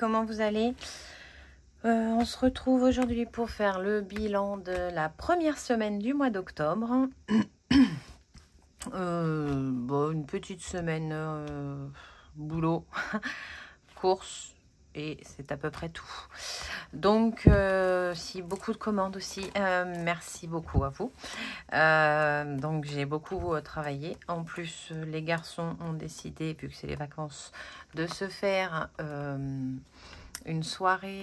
comment vous allez? On se retrouve aujourd'hui pour faire le bilan de la première semaine du mois d'octobre. Bon, une petite semaine boulot, course, et c'est à peu près tout. Donc, si beaucoup de commandes aussi, merci beaucoup à vous. Donc, j'ai beaucoup travaillé. En plus, les garçons ont décidé, vu que c'est les vacances, de se faire une soirée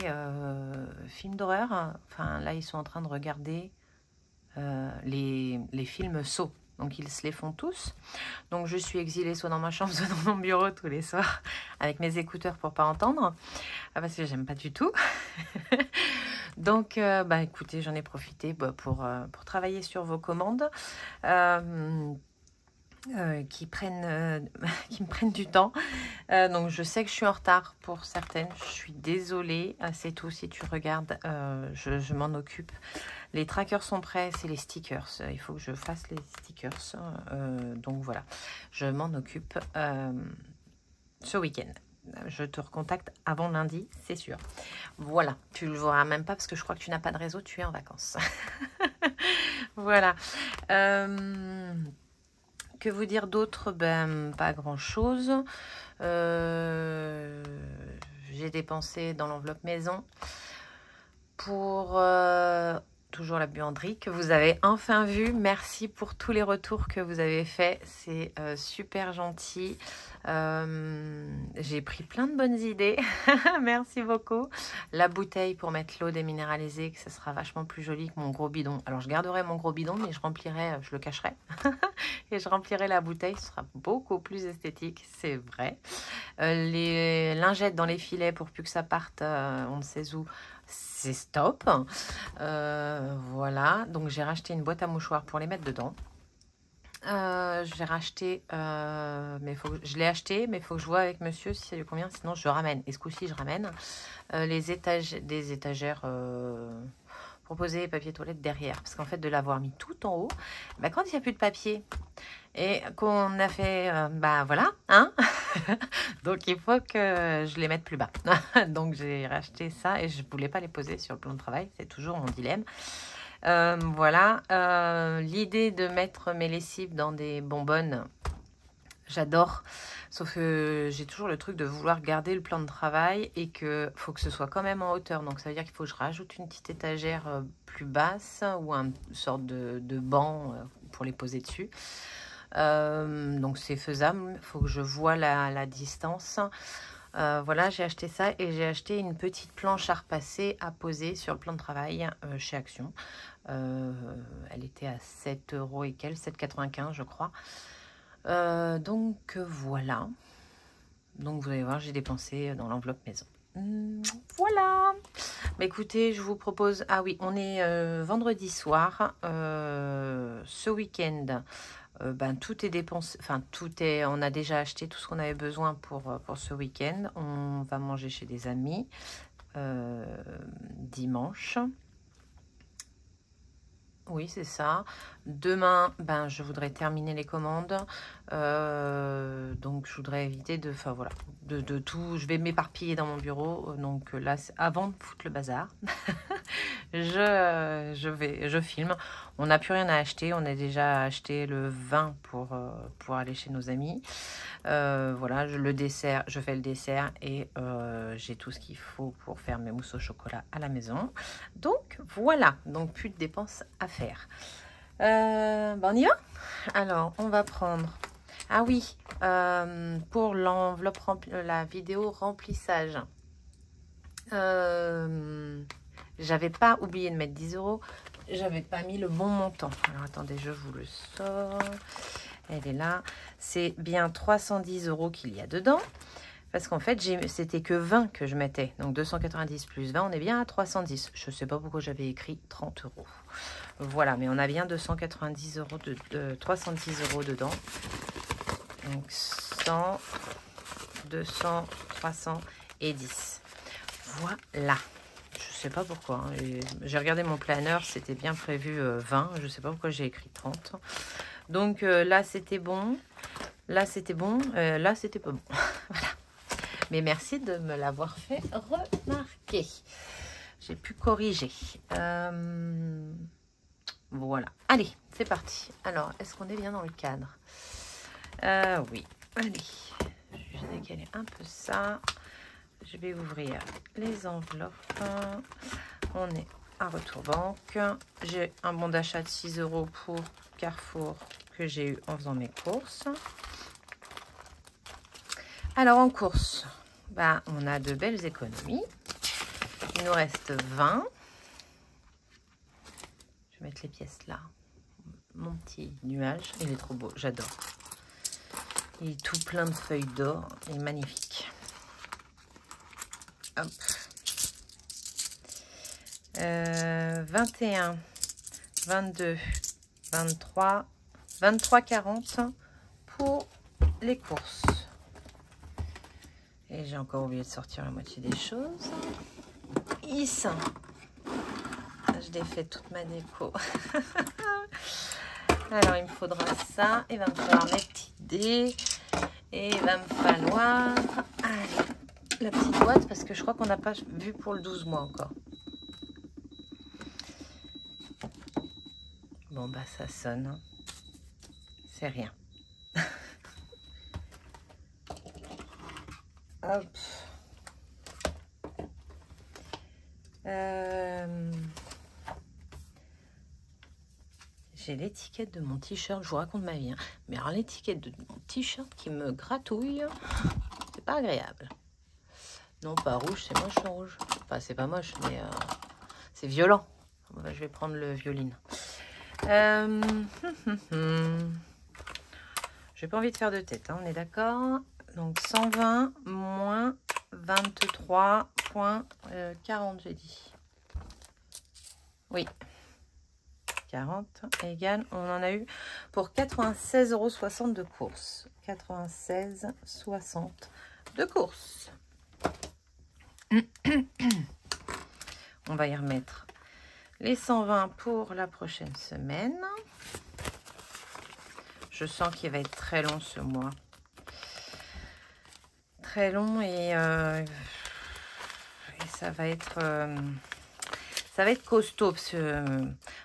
film d'horreur. Enfin, là, ils sont en train de regarder les films Saw. Donc, ils se les font tous. Donc, je suis exilée soit dans ma chambre, soit dans mon bureau tous les soirs avec mes écouteurs pour pas entendre. Parce que j'aime pas du tout. Donc, écoutez, j'en ai profité pour travailler sur vos commandes qui me prennent du temps. Donc, je sais que je suis en retard pour certaines. Je suis désolée. C'est tout. Si tu regardes, je m'en occupe. Les trackers sont prêts, c'est les stickers. Il faut que je fasse les stickers. Donc, voilà. Je m'en occupe ce week-end. Je te recontacte avant lundi, c'est sûr. Voilà, tu le verras même pas parce que je crois que tu n'as pas de réseau, tu es en vacances. Voilà. Que vous dire d'autre? Pas grand-chose. J'ai dépensé dans l'enveloppe maison pour toujours la buanderie que vous avez enfin vue. Merci pour tous les retours que vous avez faits. C'est super gentil. J'ai pris plein de bonnes idées. Merci beaucoup. La bouteille pour mettre l'eau déminéralisée, que ça sera vachement plus joli que mon gros bidon. Alors, je garderai mon gros bidon, mais je le cacherai. Et je remplirai la bouteille. Ce sera beaucoup plus esthétique, c'est vrai. Les lingettes dans les filets pour plus que ça parte, on ne sait où. C'est stop. Voilà. Donc, j'ai racheté une boîte à mouchoirs pour les mettre dedans. J'ai racheté, je l'ai acheté, mais il faut que je vois avec monsieur si ça lui convient, sinon je ramène. Et ce coup-ci, je ramène des étagères proposées papier toilette derrière. Parce qu'en fait, de l'avoir mis tout en haut, quand il n'y a plus de papier et qu'on a fait, voilà, hein. Donc, il faut que je les mette plus bas. Donc, j'ai racheté ça et je ne voulais pas les poser sur le plan de travail. C'est toujours mon dilemme. Voilà, l'idée de mettre mes lessives dans des bonbonnes, j'adore, sauf que j'ai toujours le truc de vouloir garder le plan de travail et que faut que ce soit quand même en hauteur, donc ça veut dire qu'il faut que je rajoute une petite étagère plus basse ou une sorte de banc pour les poser dessus. Donc c'est faisable, il faut que je vois la distance. Voilà, j'ai acheté ça et j'ai acheté une petite planche à repasser à poser sur le plan de travail chez Action. Elle était à 7 € et quelques, 7,95 je crois. Donc voilà. Donc vous allez voir, j'ai dépensé dans l'enveloppe maison. Voilà. Écoutez, je vous propose... Ah oui, on est vendredi soir. Ce week-end... tout est dépensé, on a déjà acheté tout ce qu'on avait besoin pour ce week-end. On va manger chez des amis dimanche. Oui, c'est ça. Demain, je voudrais terminer les commandes. Donc, je voudrais éviter de tout. Je vais m'éparpiller dans mon bureau. Donc là, avant de foutre le bazar, je filme. On n'a plus rien à acheter. On a déjà acheté le vin pour aller chez nos amis. Voilà, je fais le dessert et j'ai tout ce qu'il faut pour faire mes mousses au chocolat à la maison. Donc voilà, donc plus de dépenses à faire. On y va? Alors, on va prendre... Ah oui, pour l'enveloppe, la vidéo remplissage. J'avais pas oublié de mettre 10 €. J'avais pas mis le bon montant. Alors, attendez, je vous le sors. Elle est là. C'est bien 310 € qu'il y a dedans. Parce qu'en fait, c'était que 20 que je mettais. Donc, 290 plus 20, on est bien à 310. Je ne sais pas pourquoi j'avais écrit 30 €. Voilà, mais on a bien 290 €, 310 € dedans. Donc, 100, 200, 300 et 10. Voilà. Je ne sais pas pourquoi. Hein. J'ai regardé mon planeur, c'était bien prévu 20. Je ne sais pas pourquoi j'ai écrit 30. Donc, là, c'était bon. Là, c'était bon. Là, c'était pas bon. Voilà. Mais merci de me l'avoir fait remarquer. J'ai pu corriger. Voilà. Allez, c'est parti. Alors, est-ce qu'on est bien dans le cadre? Oui. Allez. Je vais décaler un peu ça. Je vais ouvrir les enveloppes. On est à retour banque. J'ai un bon d'achat de 6 € pour Carrefour que j'ai eu en faisant mes courses. Alors, en course, bah, on a de belles économies. Il nous reste 20. Je vais mettre les pièces là. Mon petit nuage, il est trop beau, j'adore. Il est tout plein de feuilles d'or, il est magnifique. Hop. 21, 22, 23, 23,40 pour les courses. Et j'ai encore oublié de sortir la moitié des choses. Is. Je défais toute ma déco. Alors, il me faudra ça. Il va me falloir mes petits dés. Et il va me falloir... Allez, la petite boîte, parce que je crois qu'on n'a pas vu pour le 12 mois encore. Bon, bah, ça sonne. C'est rien. Hop. J'ai l'étiquette de mon t-shirt, je vous raconte ma vie, hein. Mais alors l'étiquette de mon t-shirt qui me gratouille, c'est pas agréable. Non, pas rouge, c'est moche le rouge. Enfin, c'est pas moche, mais c'est violent. Je vais prendre le violine. J'ai pas envie de faire de tête, hein, on est d'accord. Donc 120 moins 23,40, j'ai dit. Oui. 40 égale, on en a eu pour 96,60 € de course. 96,60 de course. On va y remettre les 120 pour la prochaine semaine. Je sens qu'il va être très long ce mois. Très long et ça va être... ça va être costaud parce que,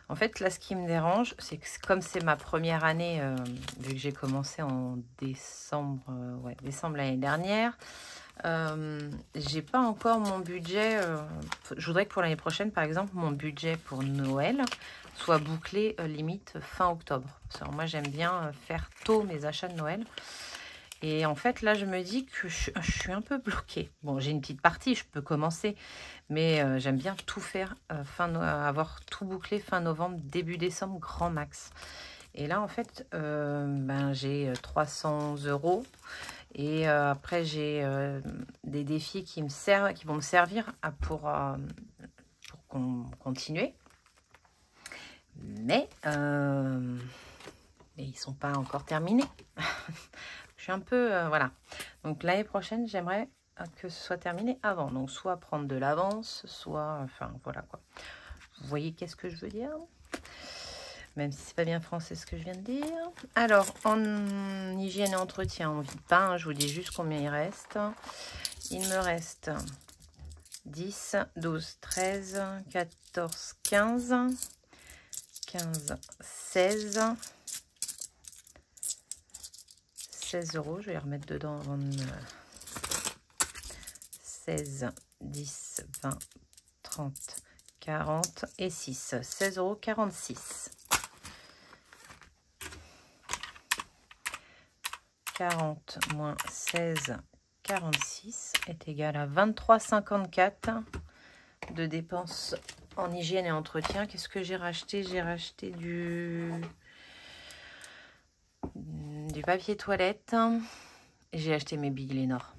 en fait, là, ce qui me dérange, c'est que comme c'est ma première année, vu que j'ai commencé en décembre, décembre l'année dernière, j'ai pas encore mon budget. Je voudrais que pour l'année prochaine, par exemple, mon budget pour Noël soit bouclé limite fin octobre. Parce que moi, j'aime bien faire tôt mes achats de Noël. Et en fait, là, je me dis que je suis un peu bloquée. Bon, j'ai une petite partie, je peux commencer. Mais j'aime bien tout faire, avoir tout bouclé fin novembre, début décembre, grand max. Et là, en fait, j'ai 300 €. Et après, j'ai des défis qui vont me servir pour continuer. Mais ils ne sont pas encore terminés. Je suis un peu... voilà. Donc, l'année prochaine, j'aimerais que ce soit terminé avant. Donc, soit prendre de l'avance, soit... Enfin, voilà quoi. Vous voyez qu'est-ce que je veux dire? Même si c'est pas bien français ce que je viens de dire. Alors, en hygiène et entretien, on ne vit pas. Hein, je vous dis juste combien il reste. Il me reste 10, 12, 13, 14, 15, 15, 16... 16 €, je vais les remettre dedans avant de 16, 10, 20, 30, 40 et 6. 16,46 €. 40 moins 16, 46 est égal à 23,54 de dépenses en hygiène et entretien. Qu'est-ce que j'ai racheté? J'ai racheté du papier toilette. J'ai acheté mes Big Lénore.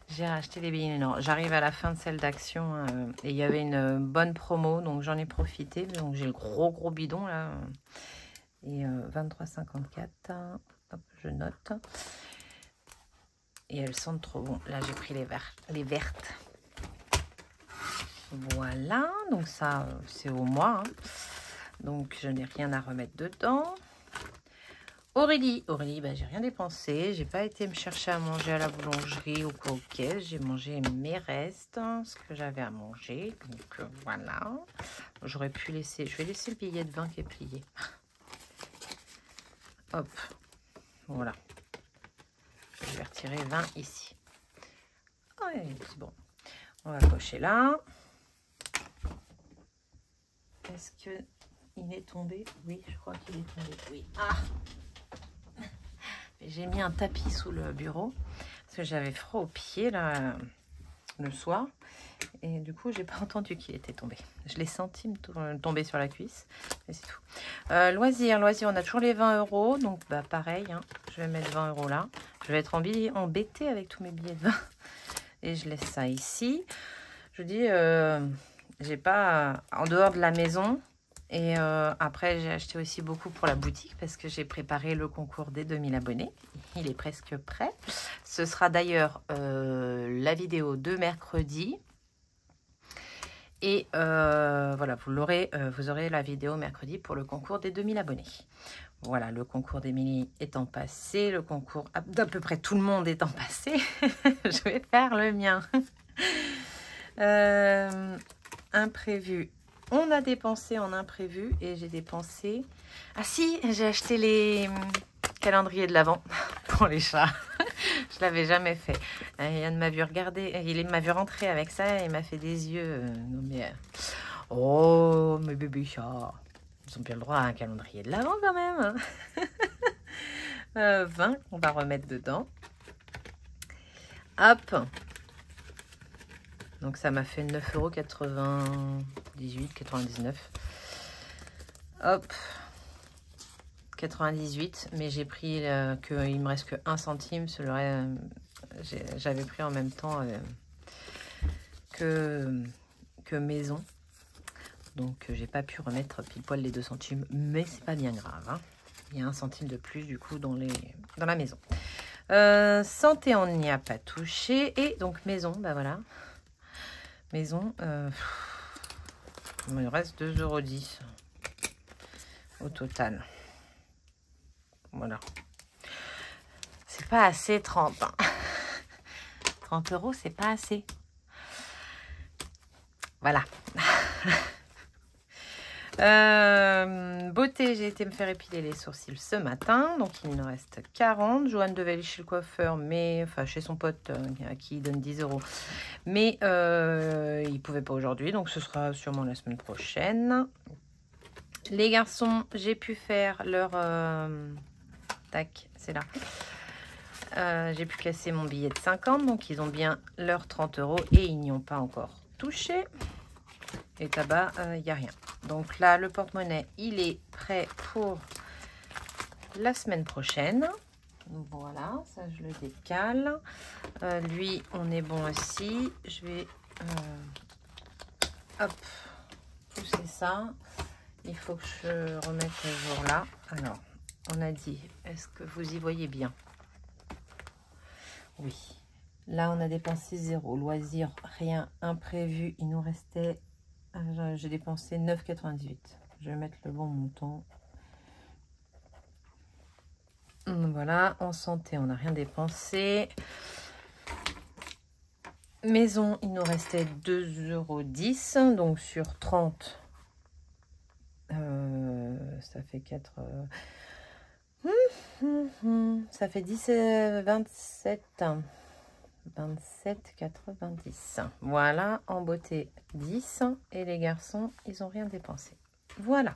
J'ai racheté les Big Lénore. J'arrive à la fin de celle d'Action et il y avait une bonne promo, donc j'en ai profité. Donc j'ai le gros bidon là. Et 23,54. Hop, je note. Et elles sentent trop bon. Là, j'ai pris les vertes. Voilà. Donc ça, c'est au mois. Hein. Donc, je n'ai rien à remettre dedans. Aurélie, bah, j'ai rien dépensé. J'ai pas été me chercher à manger à la boulangerie ou quoi au caisse. J'ai mangé mes restes, ce que j'avais à manger. Donc voilà. J'aurais pu laisser. Je vais laisser le billet de 20 qui est plié. Hop. Voilà. Je vais retirer 20 ici. Ouais, c'est bon. On va cocher là. Est-ce que il est tombé? Oui, je crois qu'il est tombé. Oui. Ah! J'ai mis un tapis sous le bureau parce que j'avais froid aux pieds là, le soir. Et du coup, j'ai pas entendu qu'il était tombé. Je l'ai senti me tomber sur la cuisse. Et c'est tout. Loisirs, on a toujours les 20 €. Donc, bah, pareil, hein, je vais mettre 20 € là. Je vais être embêtée avec tous mes billets de 20. Et je laisse ça ici. Je dis, j'ai pas... En dehors de la maison... Et après, j'ai acheté aussi beaucoup pour la boutique parce que j'ai préparé le concours des 2000 abonnés. Il est presque prêt. Ce sera d'ailleurs la vidéo de mercredi. Et voilà, vous aurez la vidéo mercredi pour le concours des 2000 abonnés. Voilà, le concours d'Émilie étant passé, le concours d'à peu près tout le monde étant passé, je vais faire le mien. Imprévu. On a dépensé en imprévu et j'ai dépensé... Ah si, j'ai acheté les calendriers de l'Avent pour les chats. Je l'avais jamais fait. Yann m'a vu regarder, il m'a vu rentrer avec ça et il m'a fait des yeux. Non mais... oh, mes bébés chats. Ils ont bien le droit à un calendrier de l'Avent quand même. 20, on va remettre dedans. Hop. Donc ça m'a fait 9,98 €, 99. Hop. 98, mais j'ai pris il me reste que 1 centime. J'avais pris en même temps que maison. Donc j'ai pas pu remettre pile poil les 2 centimes, mais c'est pas bien grave. Hein. Il y a 1 centime de plus du coup dans la maison. Santé, on n'y a pas touché. Et donc maison, bah voilà. Maison, il me reste 2,10 € au total. Voilà. C'est pas assez 30. Hein. 30 €, c'est pas assez. Voilà. Beauté, j'ai été me faire épiler les sourcils ce matin. Donc, il nous reste 40. Joanne devait aller chez le coiffeur, mais enfin chez son pote à qui il donne 10 €. Mais il pouvait pas aujourd'hui, donc ce sera sûrement la semaine prochaine. Les garçons, j'ai pu faire leur... tac, c'est là. J'ai pu casser mon billet de 50, donc ils ont bien leurs 30 € et ils n'y ont pas encore touché. Et tabac, il n'y a rien. Donc là, le porte-monnaie, il est prêt pour la semaine prochaine. Voilà, ça je le décale. Lui, on est bon aussi. Je vais hop, pousser ça. Il faut que je remette le jour là. Alors, on a dit, est-ce que vous y voyez bien? Oui. Là, on a dépensé 0. Loisir, rien. Imprévu, il nous restait... j'ai dépensé 9,98. Je vais mettre le bon montant. Voilà. En santé, on n'a rien dépensé. Maison, il nous restait 2,10 €. Donc, sur 30, ça fait 4... ça fait 10, 27... 27,90. Voilà, en beauté 10. Et les garçons, ils n'ont rien dépensé. Voilà.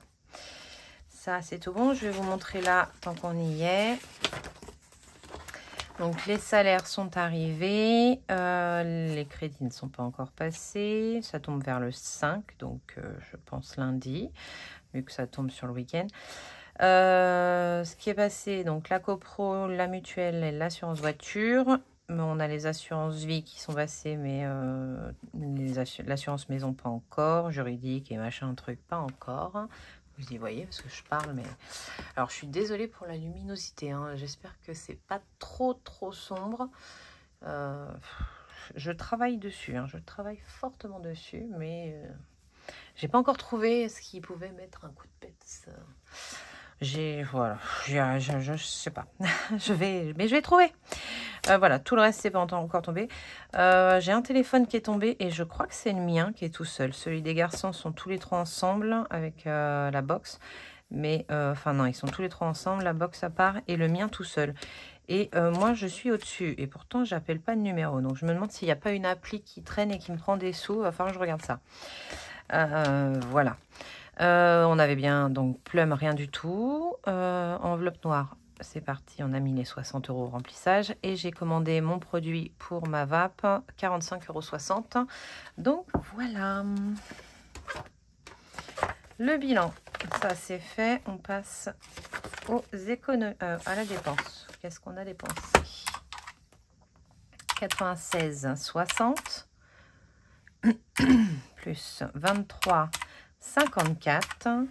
Ça, c'est tout bon. Je vais vous montrer là, tant qu'on y est. Donc, les salaires sont arrivés. Les crédits ne sont pas encore passés. Ça tombe vers le 5, donc je pense lundi, vu que ça tombe sur le week-end. Ce qui est passé, donc la copro, la mutuelle et l'assurance voiture. On a les assurances vie qui sont passées, mais l'assurance maison pas encore, juridique et machin truc pas encore. Vous y voyez parce que je parle, mais alors je suis désolée pour la luminosité. Hein. J'espère que c'est pas trop sombre. Je travaille dessus, hein. Je travaille fortement dessus, mais j'ai pas encore trouvé ce qui pouvait mettre un coup de pète. Voilà, je sais pas. Mais je vais trouver. Voilà, tout le reste, c'est pas encore tombé. J'ai un téléphone qui est tombé et je crois que c'est le mien qui est tout seul. Celui des garçons sont tous les trois ensemble avec la box. Mais, enfin non, ils sont tous les trois ensemble, la box à part et le mien tout seul. Et moi, je suis au-dessus. Et pourtant, j'appelle pas de numéro. Donc, je me demande s'il n'y a pas une appli qui traîne et qui me prend des sous. Il va falloir que je regarde ça. Voilà. On avait bien, donc, Plum, rien du tout. Enveloppe noire, c'est parti. On a mis les 60 € au remplissage. Et j'ai commandé mon produit pour ma vape, 45,60 €. Donc, voilà. Le bilan, ça c'est fait. On passe aux économies, à la dépense. Qu'est-ce qu'on a dépensé? 96,60 plus 23,54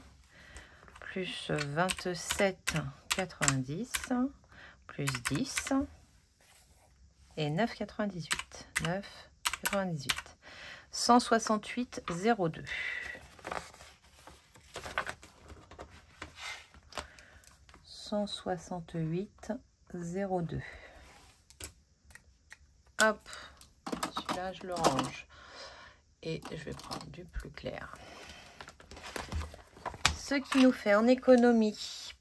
plus 27,90 plus 10 et 9,98. 9,98. 168,02. 168,02. Hop, celui-là je le range et je vais prendre du plus clair. Ce qui nous fait en économie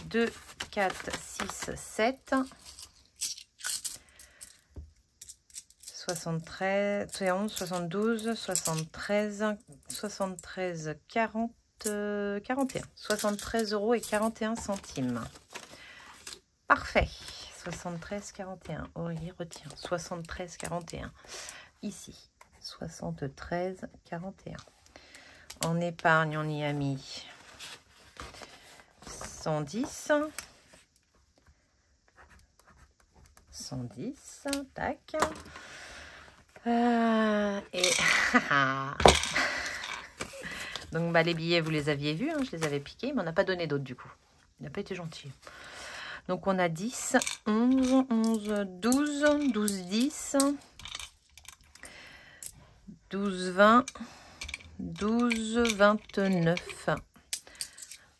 2, 4, 6, 7, 73, 11, 72, 73, 73, 40, 41. 73,41 €. Parfait. 73,41. Aurélie retient. 73,41. Ici. 73,41. En épargne, on y a mis 110. 110. Tac. Et donc bah, les billets, vous les aviez vus, hein, je les avais piqués, mais on n'a pas donné d'autres du coup. Il n'a pas été gentil. Donc on a 10, 11, 11, 12, 12, 10, 12, 20, 12, 29.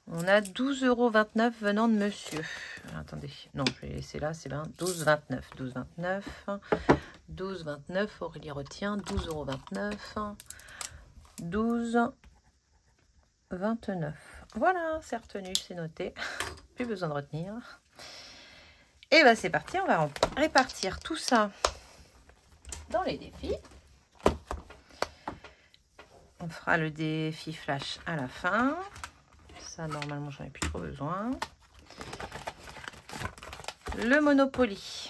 On a 12,29 € venant de monsieur. Attendez, non, je vais laisser là, c'est bien. 12,29. 12,29. 12,29. Aurélie retient. 12,29 €. 12,29. Voilà, c'est retenu, c'est noté. Plus besoin de retenir. Et bien, c'est parti. On va répartir tout ça dans les défis. On fera le défi flash à la fin. Ça, normalement, j'en ai plus trop besoin. Le Monopoly.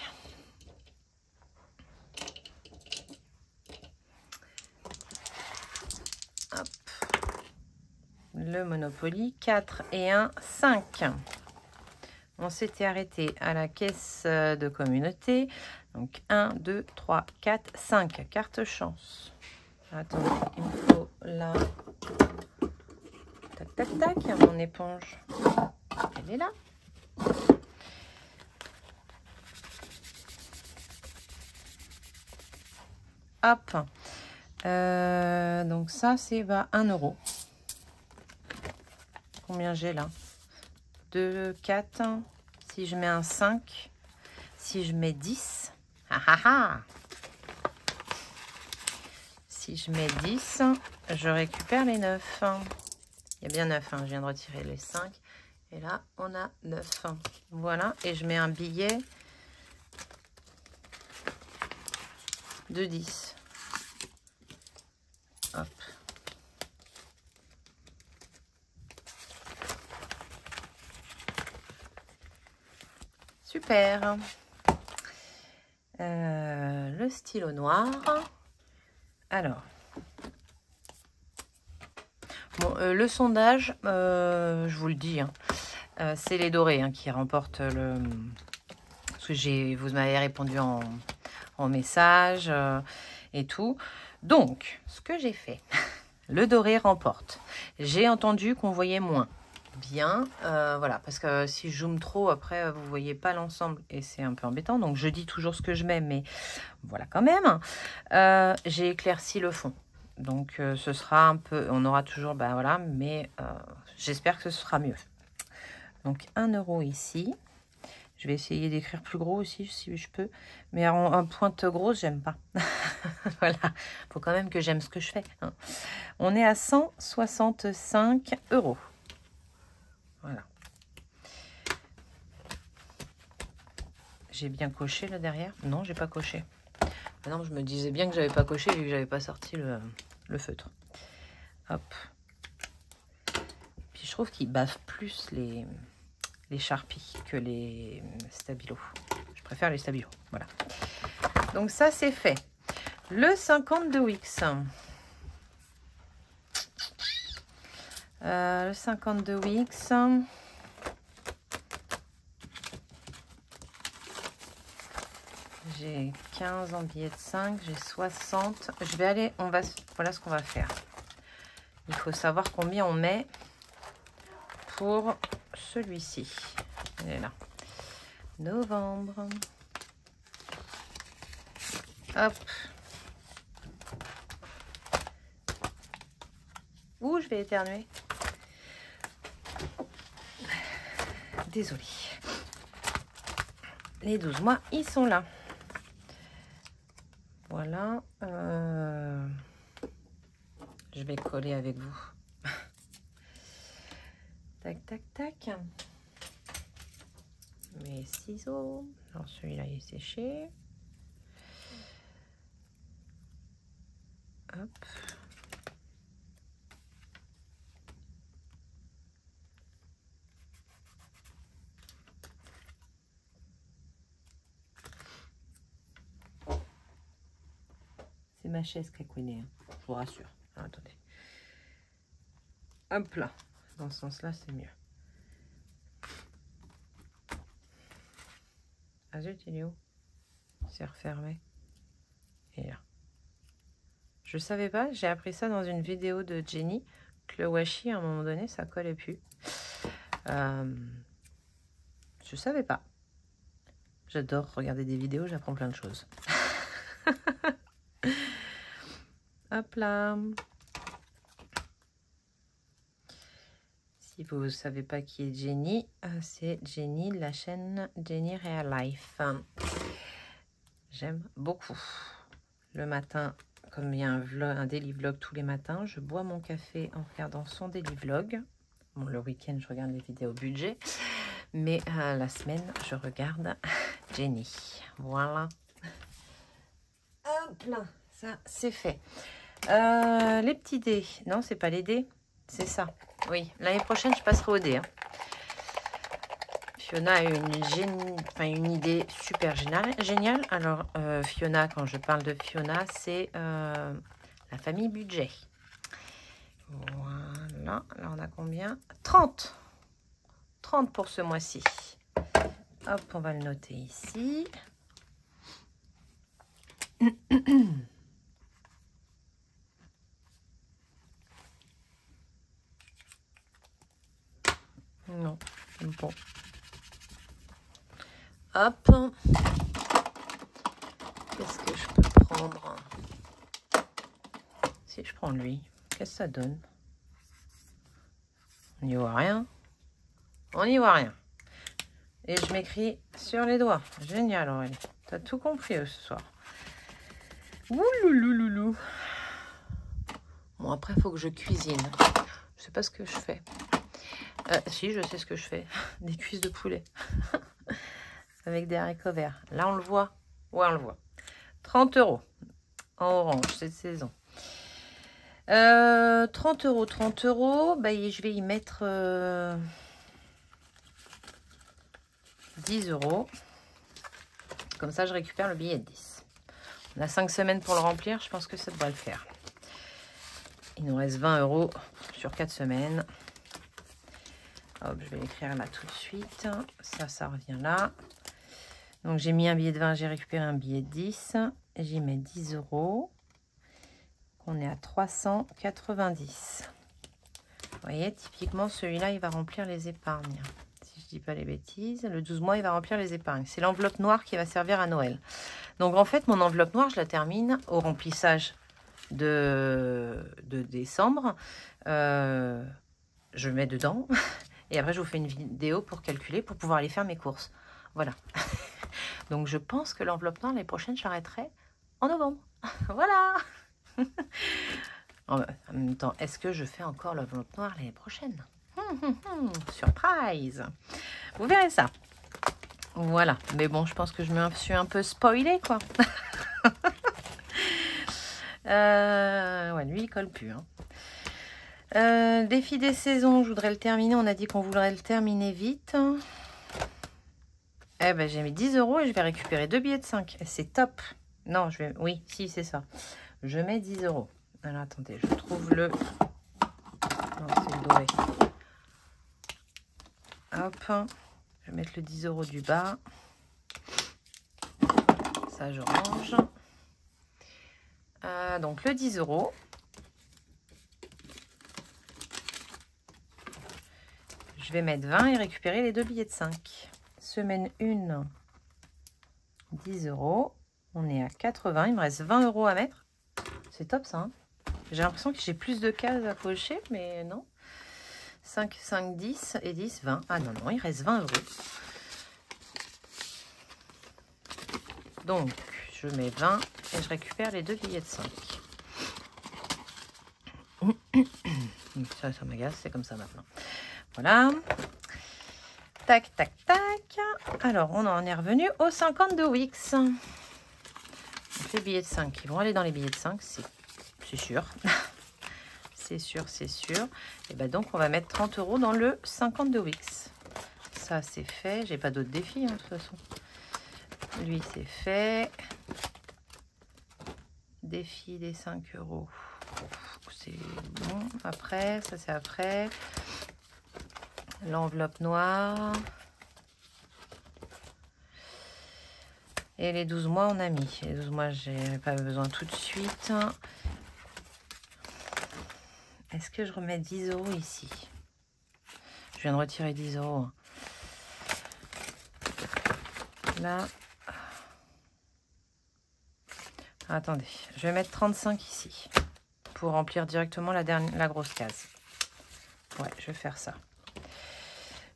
Hop. Le Monopoly. 4 et 1, 5. On s'était arrêté à la caisse de communauté. Donc, 1, 2, 3, 4, 5. Carte chance. Attendez, il me faut là. Tac, tac, tac. Mon éponge. Elle est là. Hop. Donc ça, c'est 1 €. Combien j'ai là? 2, 4. Si je mets un 5. Si je mets 10. Ah ah ah. Si je mets 10, je récupère les 9. Il y a bien 9. Hein. Je viens de retirer les 5. Et là, on a 9. Voilà. Et je mets un billet de 10. Hop. Super. Le stylo noir. Alors. Bon, le sondage, je vous le dis, hein, c'est les dorés hein, qui remportent le... Parce que vous m'avez répondu en message et tout. Donc, ce que j'ai fait, le doré remporte. J'ai entendu qu'on voyait moins. Bien, voilà, parce que si je zoome trop, après, vous voyez pas l'ensemble et c'est un peu embêtant. Donc, je dis toujours ce que je mets, mais voilà quand même. J'ai éclairci le fond. Donc, ce sera un peu... On aura toujours... Ben voilà, mais j'espère que ce sera mieux. Donc, 1 € ici. Je vais essayer d'écrire plus gros aussi, si je peux. Mais en pointe grosse, j'aime pas. Voilà. Faut quand même que j'aime ce que je fais. Hein. On est à 165 €. Voilà. J'ai bien coché là derrière? Non, j'ai pas coché. Non, je me disais bien que j'avais pas coché vu que j'avais pas sorti le feutre. Hop. Puis je trouve qu'ils baffent plus les Sharpies que les stabilos. Je préfère les stabilos. Voilà. Donc ça, c'est fait. Le 52 Wix. Le 52 Wix. J'ai 15 en billets de 5. J'ai 60. Je vais aller... Voilà ce qu'on va faire. Il faut savoir combien on met pour celui-ci. Il est là. Novembre. Hop. Ouh, je vais éternuer. Désolée. Les 12 mois, ils sont là. Voilà. Je vais coller avec vous. Tac, tac, tac. Mes ciseaux. Alors, celui-là, il est séché. Hop. C'est ma chaise qui a couiné, hein. Je vous rassure. Alors, attendez. Hop là. Dans ce sens-là, c'est mieux. Ah zut, il est où? C'est refermé. Et là. Je savais pas, j'ai appris ça dans une vidéo de Jenny, que le washi, à un moment donné, ça collait plus. Je savais pas. J'adore regarder des vidéos, j'apprends plein de choses. Hop là. Si vous ne savez pas qui est Jenny, c'est Jenny de la chaîne Jenny Real Life. J'aime beaucoup. Le matin, comme il y a un daily vlog tous les matins, je bois mon café en regardant son daily vlog. Bon, le week-end, je regarde les vidéos budget. Mais la semaine, je regarde Jenny. Voilà. Hop là, ça, c'est fait. Les petits dés. Non, c'est pas les dés. C'est ça. Oui, l'année prochaine, je passerai au dé. Hein. Fiona a une idée super géniale. Alors, Fiona, quand je parle de Fiona, c'est la famille budget. Voilà. Là, on a combien? 30. 30 pour ce mois-ci. Hop, on va le noter ici. Non, bon. Hop. Qu'est-ce que je peux prendre? Si je prends lui, qu'est-ce que ça donne? On n'y voit rien. On n'y voit rien. Et je m'écris sur les doigts. Génial, Aurélie. T'as tout compris ce soir. Ouloulouloulou. Bon, après, il faut que je cuisine. Je sais pas ce que je fais. Si, je sais ce que je fais. Des cuisses de poulet. Avec des haricots verts. Là, on le voit. Ouais, on le voit. 30 € en orange cette saison. 30 €, 30 €. Bah, je vais y mettre 10 €. Comme ça, je récupère le billet de 10. On a 5 semaines pour le remplir. Je pense que ça devrait le faire. Il nous reste 20 € sur 4 semaines. Hop, je vais l'écrire là tout de suite. Ça revient là. Donc, j'ai mis un billet de 20, j'ai récupéré un billet de 10. J'y mets 10 €. On est à 390. Vous voyez, typiquement, celui-là, il va remplir les épargnes. Si je ne dis pas les bêtises, le 12 mois, il va remplir les épargnes. C'est l'enveloppe noire qui va servir à Noël. Donc, en fait, mon enveloppe noire, je la termine au remplissage de décembre. Je mets dedans. Et après, je vous fais une vidéo pour calculer, pour pouvoir aller faire mes courses. Voilà. Donc, je pense que l'enveloppe noire, l'année prochaine, j'arrêterai en novembre. Voilà. En même temps, est-ce que je fais encore l'enveloppe noire l'année prochaine? Surprise. Vous verrez ça. Voilà. Mais bon, je pense que je me suis un peu spoilée, quoi. Ouais, lui, il colle plus. Hein. Défi des saisons, je voudrais le terminer. On a dit qu'on voudrait le terminer vite. Eh ben, j'ai mis 10 € et je vais récupérer 2 billets de 5. C'est top. Non, je vais... Oui, si, c'est ça. Je mets 10 €. Alors, attendez, je trouve le... Non, c'est le doré. Hop. Je vais mettre le 10 € du bas. Ça, je range. Donc, le 10 €. Je vais mettre 20 et récupérer les 2 billets de 5. Semaine 1, 10 €. On est à 80. Il me reste 20 € à mettre. C'est top ça. Hein, j'ai l'impression que j'ai plus de cases à cocher, mais non. 5, 5, 10 et 10, 20. Ah non, non, il reste 20 €. Donc, je mets 20 et je récupère les 2 billets de 5. Ça m'agace, c'est comme ça maintenant. Voilà. Tac, tac, tac. Alors, on en est revenu aux 50 de Wix. Donc, les billets de 5, ils vont aller dans les billets de 5, c'est sûr. C'est sûr, c'est sûr. Et ben donc, on va mettre 30 € dans le 50 de Wix. Ça, c'est fait. J'ai pas d'autres défis, hein, de toute façon. Lui, c'est fait. Défi des 5 €. C'est bon. Après, ça, c'est après. L'enveloppe noire. Et les 12 mois, on a mis. Les 12 mois, j'ai pas besoin tout de suite. Est-ce que je remets 10 € ici? Je viens de retirer 10 €. Là. Attendez, je vais mettre 35 ici. Pour remplir directement la grosse case. Ouais, je vais faire ça.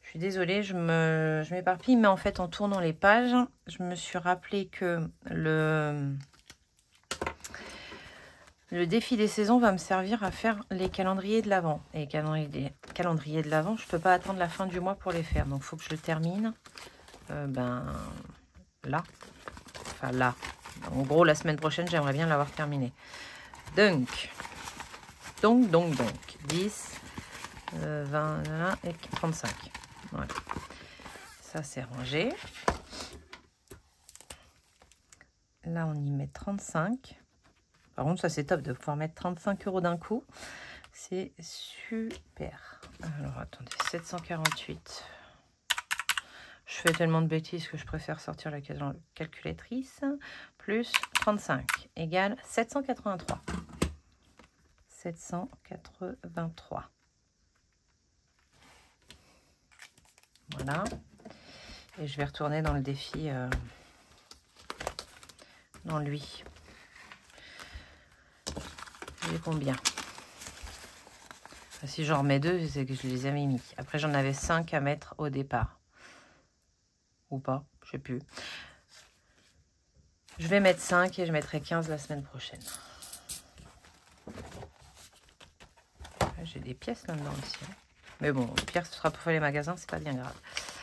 Je suis désolée, je m'éparpille, mais en fait, en tournant les pages, je me suis rappelé que le défi des saisons va me servir à faire les calendriers de l'Avent. Et les calendriers de l'Avent, je ne peux pas attendre la fin du mois pour les faire. Donc, il faut que je le termine là. Enfin, là. En gros, la semaine prochaine, j'aimerais bien l'avoir terminé. Donc, 10, 20 et 35. Voilà. Ça, c'est rangé. Là, on y met 35. Par contre, ça, c'est top de pouvoir mettre 35 € d'un coup. C'est super. Alors, attendez, 748. Je fais tellement de bêtises que je préfère sortir la calculatrice. Plus 35 égale 783. 783. Voilà. Et je vais retourner dans le défi, dans lui. J'ai combien? Si j'en remets 2, c'est que je les avais mis. Après, j'en avais 5 à mettre au départ. Ou pas, je sais plus. Je vais mettre 5 et je mettrai 15 la semaine prochaine. J'ai des pièces là-dedans aussi. Hein. Mais bon, au pire, ce sera pour faire les magasins, c'est pas bien grave.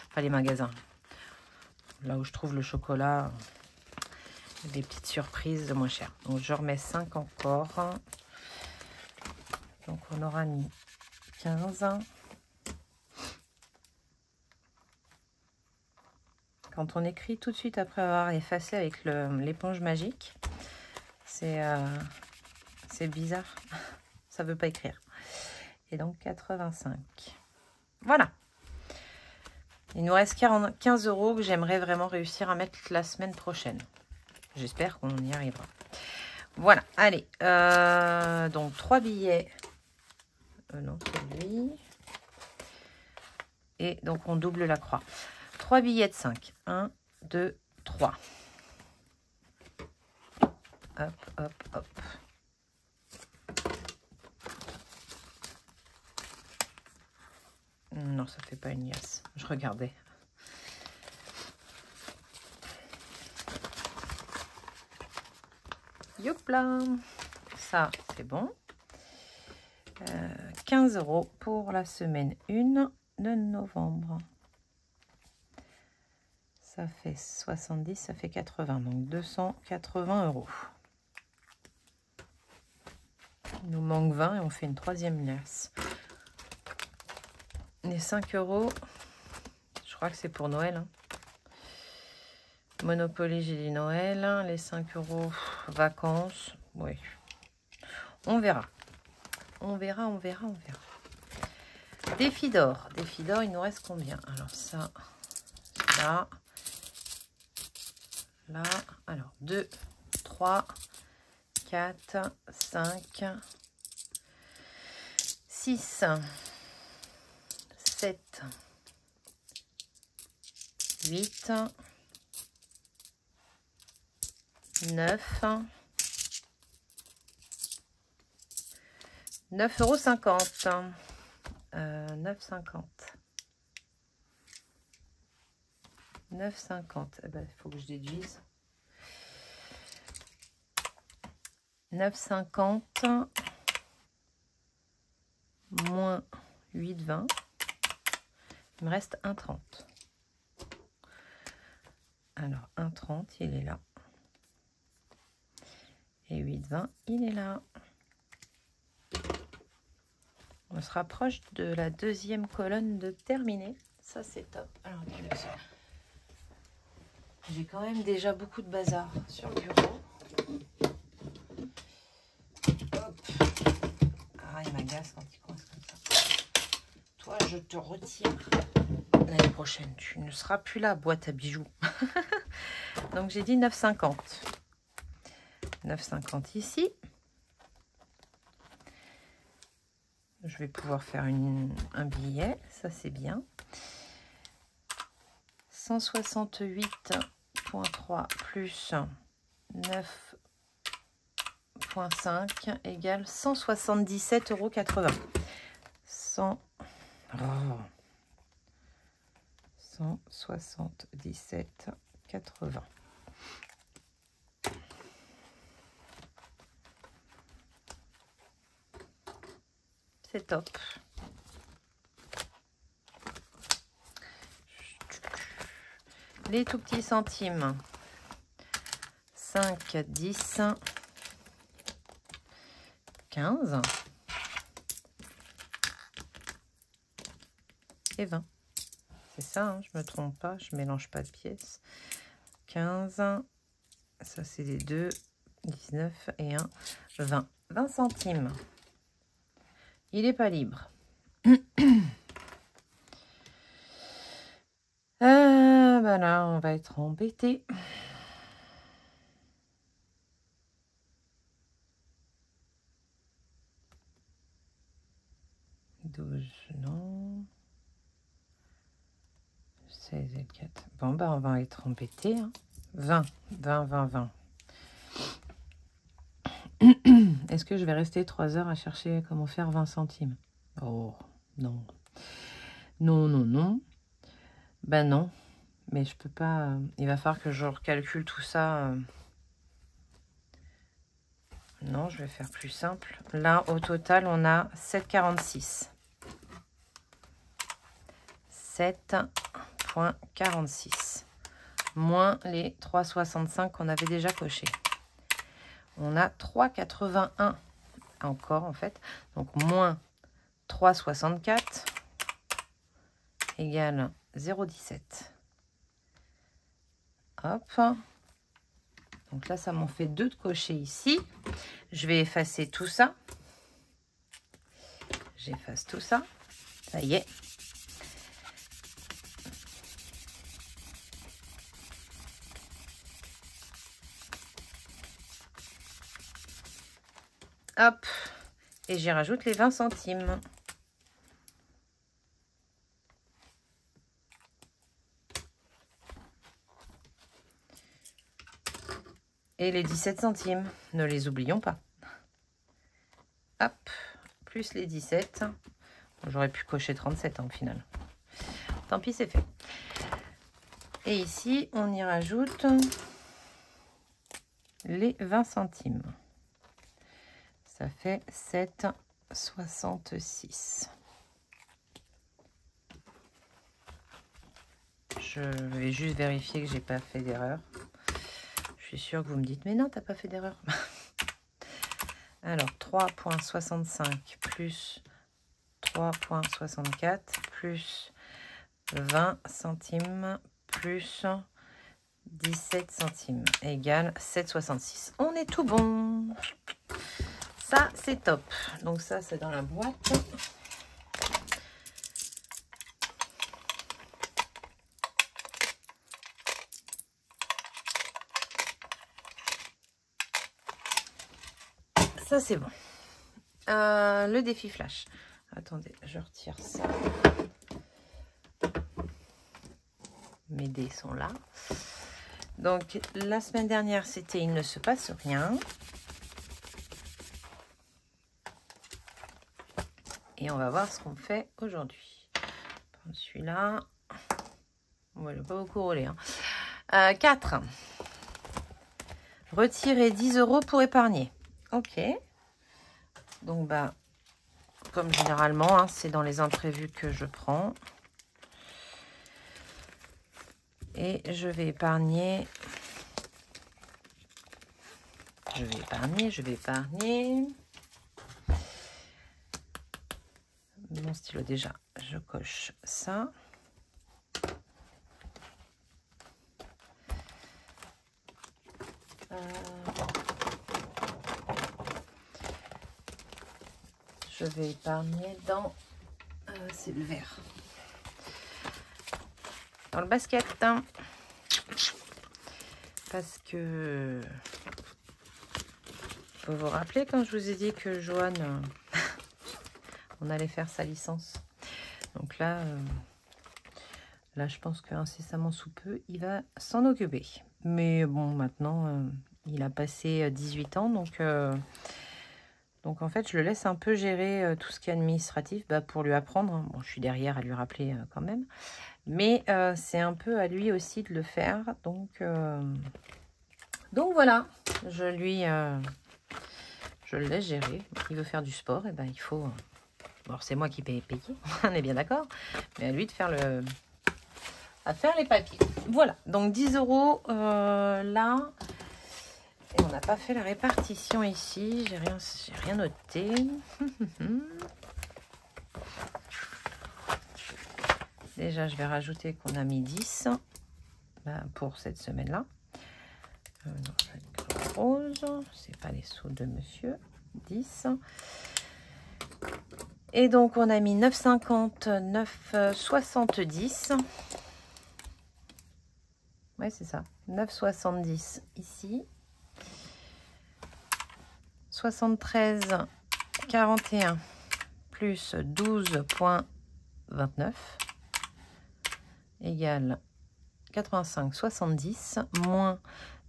Enfin, les magasins. Là où je trouve le chocolat, des petites surprises de moins cher. Donc, je remets 5 encore. Donc, on aura mis 15. Quand on écrit tout de suite après avoir effacé avec l'éponge magique, c'est bizarre. Ça ne veut pas écrire. Et donc 85. Voilà. Il nous reste 15 € que j'aimerais vraiment réussir à mettre la semaine prochaine. J'espère qu'on y arrivera. Voilà. Allez. Donc 3 billets. Non, c'est lui. Et donc on double la croix. 3 billets de 5. 1, 2, 3. Hop, hop, hop. Non, ça fait pas une liasse. Je regardais. Youpla! Ça, c'est bon. 15 € pour la semaine 1 de novembre. Ça fait 70, ça fait 80. Donc 280 €. Il nous manque 20 et on fait une troisième liasse. Les 5 €, je crois que c'est pour Noël. Hein. Monopoly, j'ai dit Noël. Les 5 € vacances. Oui. On verra. On verra, on verra, on verra. Défi d'or. Défi d'or, il nous reste combien? Alors ça, là. Là. Alors 2, 3, 4, 5, 6, 7, 8, 9, 9,50 €. 9,50. 9,50. Eh ben, il faut que je déduise. 9,50 moins 8,20. Il me reste 1,30. Alors, 1,30, il est là. Et 8,20, il est là. On se rapproche de la deuxième colonne de terminer. Ça, c'est top. Alors, j'ai quand même déjà beaucoup de bazar sur le bureau. Hop. Ah, il m'agace quand il coince comme ça. Toi, je te retire. L'année prochaine, tu ne seras plus là, boîte à bijoux. Donc, j'ai dit 9,50. 9,50 ici. Je vais pouvoir faire un billet, ça c'est bien. 168,3 plus 9,5 égale 177,80 €. 177,80 €. C'est top. Les tout petits centimes. 5, 10, 15 et 20. C'est ça, hein, je me trompe pas, je mélange pas de pièces. 15, ça c'est les 2, 19 et 1, 20. 20 centimes. Il n'est pas libre. Ben là, on va être embêté. Non. 16 et 4. Bon, ben on va être embêté. Hein. 20. Est-ce que je vais rester 3 heures à chercher comment faire 20 centimes? Oh, non. Non. Ben non. Mais je peux pas... il va falloir que je recalcule tout ça. Non, je vais faire plus simple. Là, au total, on a 7,46. 7,46. Moins les 3,65 qu'on avait déjà coché. On a 3,81 encore, en fait. Donc, moins 3,64 égale 0,17. Hop. Donc là, ça m'en fait 2 de cocher ici. Je vais effacer tout ça. J'efface tout ça. Ça y est. Hop. Et j'y rajoute les 20 centimes. Et les 17 centimes. Ne les oublions pas. Hop. Plus les 17. J'aurais pu cocher 37 hein, au final. Tant pis, c'est fait. Et ici, on y rajoute les 20 centimes. Ça fait 7,66. Je vais juste vérifier que j'ai pas fait d'erreur. Je suis sûre que vous me dites, mais non, t'as pas fait d'erreur. Alors, 3,65 plus 3,64 plus 20 centimes plus 17 centimes égale 7,66. On est tout bon. Ça, c'est top. Donc ça, c'est dans la boîte. Ça, c'est bon. Le défi flash. Attendez, je retire ça. Mes dés sont là. Donc, la semaine dernière, c'était il ne se passe rien. Et on va voir ce qu'on fait aujourd'hui. Celui-là, on va pas beaucoup rouler. Hein. 4. Retirer 10 € pour épargner. Ok. Donc, bah, comme généralement, hein, c'est dans les imprévus que je prends. Et je vais épargner. Je vais épargner. Mon stylo déjà, je coche ça. Je vais épargner dans... c'est le vert. Dans le basket. Hein. Parce que... Faut vous rappeler quand je vous ai dit que Johan... on allait faire sa licence. Donc là... là, je pense qu'incessamment sous peu, il va s'en occuper. Mais bon, maintenant, il a passé 18 ans, donc en fait, je le laisse un peu gérer tout ce qui est administratif pour lui apprendre. Bon, je suis derrière à lui rappeler quand même. Mais c'est un peu à lui aussi de le faire. Donc voilà, je le laisse gérer. Il veut faire du sport, et ben il faut... bon, c'est moi qui paye, on est bien d'accord. Mais à lui de faire à faire les papiers. Voilà, donc 10 € là. Et on n'a pas fait la répartition ici. J'ai rien noté. Déjà, je vais rajouter qu'on a mis 10 pour cette semaine-là. Rose, c'est pas les sous de monsieur. 10. Et donc, on a mis 9,50, 9,70. Ouais, c'est ça. 9,70 ici. 73,41 plus 12,29 égale 85,70 moins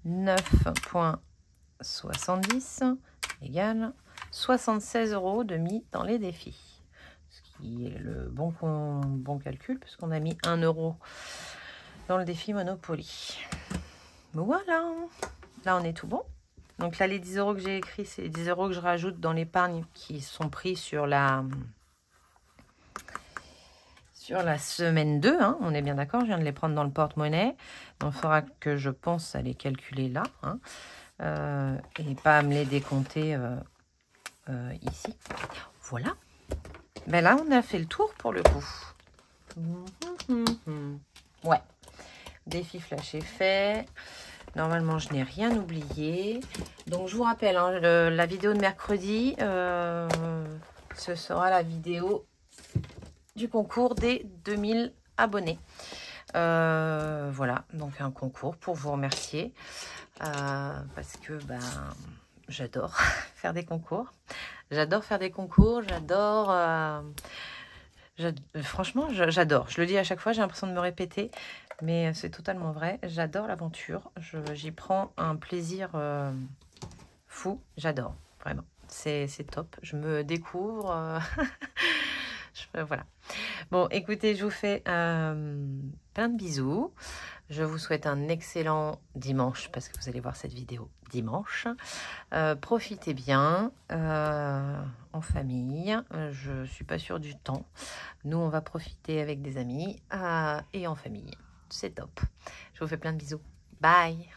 9,70 égale 76 € de mis dans les défis. Ce qui est le bon calcul puisqu'on a mis 1 € dans le défi Monopoly. Voilà. Là, on est tout bon. Donc là, les 10 € que j'ai écrits, c'est les 10 € que je rajoute dans l'épargne qui sont pris sur la semaine 2. Hein. On est bien d'accord, je viens de les prendre dans le porte-monnaie. Donc, il faudra que je pense à les calculer là. Hein, et pas à me les décompter ici. Voilà. Ben là, on a fait le tour pour le coup. Ouais. Défi flash est fait. Normalement, je n'ai rien oublié. Donc, je vous rappelle, hein, la vidéo de mercredi, ce sera la vidéo du concours des 2000 abonnés. Voilà, donc un concours pour vous remercier. Parce que j'adore faire des concours. J'adore faire des concours. Franchement, j'adore. Je le dis à chaque fois, j'ai l'impression de me répéter. Mais c'est totalement vrai. J'adore l'aventure. J'y prends un plaisir fou. J'adore, vraiment. C'est top. Je me découvre. Je Voilà. Bon, écoutez, je vous fais plein de bisous. Je vous souhaite un excellent dimanche, parce que vous allez voir cette vidéo dimanche. Profitez bien en famille. Je ne suis pas sûre du temps. Nous, on va profiter avec des amis et en famille. C'est top. Je vous fais plein de bisous. Bye.